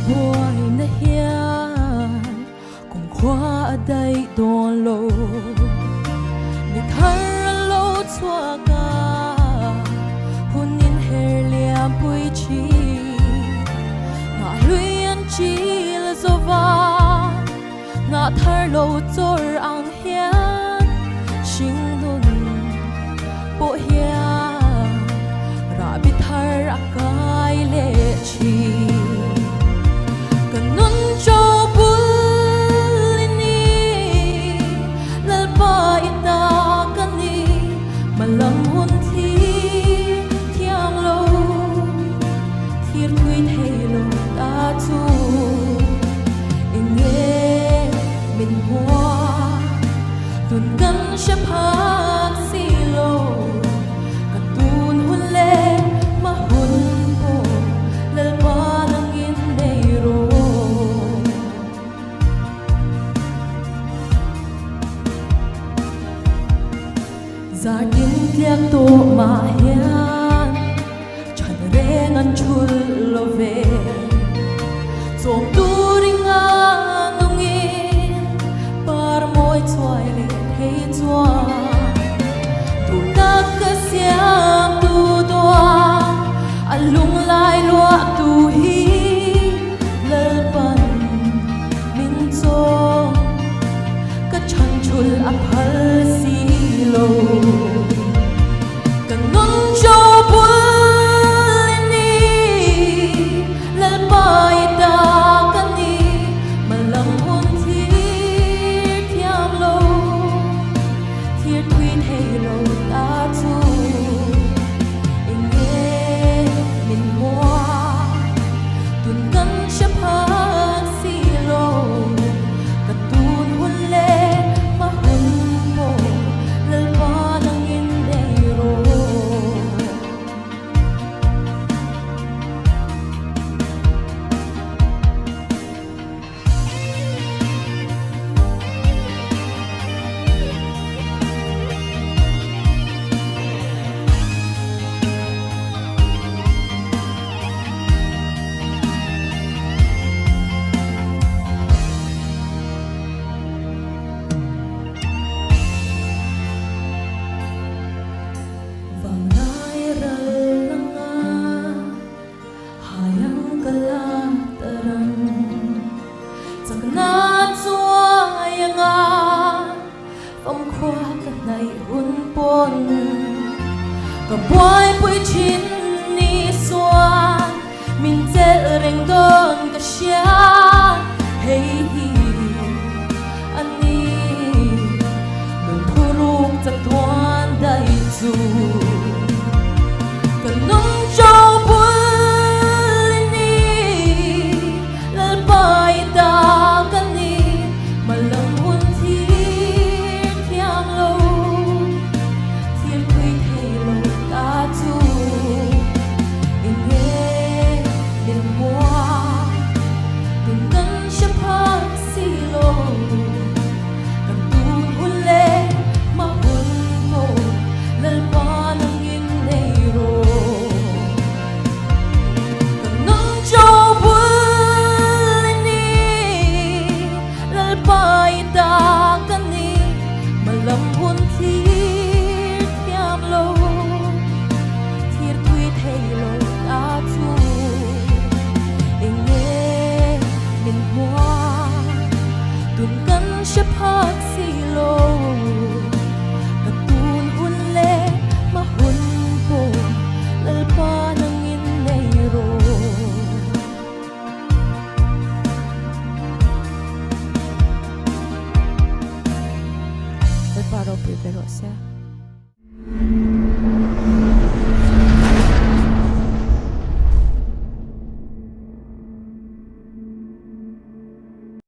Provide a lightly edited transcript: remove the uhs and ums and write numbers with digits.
boy na hian cùng khoa đây đồn lô mi thar lo chua ka hun in her liam pui chi nga luyan chi la zova nga thar lo chor ang hian sing nun po hian ra bi thar akai le chi kanun cho bulini lalpa ita kani malam hun thi thiang lo thir tui thei lo ta chu inge min hoa tun gan shaphak si lo katun hun le ma hun po lalpa nang in nei ro zar in tiak to ma hian chan reng an chul lo ve som tu ringa nungin par moi choi le hei chua tu tak ka siam tu doa alung lai lua tu hi lalpan min chong ka chan chul a phal si lo kanun cho bulini lalpa ita kani malam hun thir thiam lo thir tui thei lo ta chu inge min moa tun kan shaphak si lo katun hun le ma hun mo lalpa nang in nei ro vang lai ral langa hayang kala tarang chakna chuayanga phong khwa ka nai hun pon ka boy pui chin ni suan min zel reng don ka sia hey hi ani nun thuruk cha tuan dai chu kanung cho bulini lalpa ita kani malam hun thir thiang lo thir tui thei lo ta chu inge min moa tun kan shaphak si lo katun hun le ma hun mo lalpa nang in nei ro kanung cho bulini lalpa ita kani malam hun thir thiam lo thir tui thei lo ta chu inge min hoa tun kan shaphak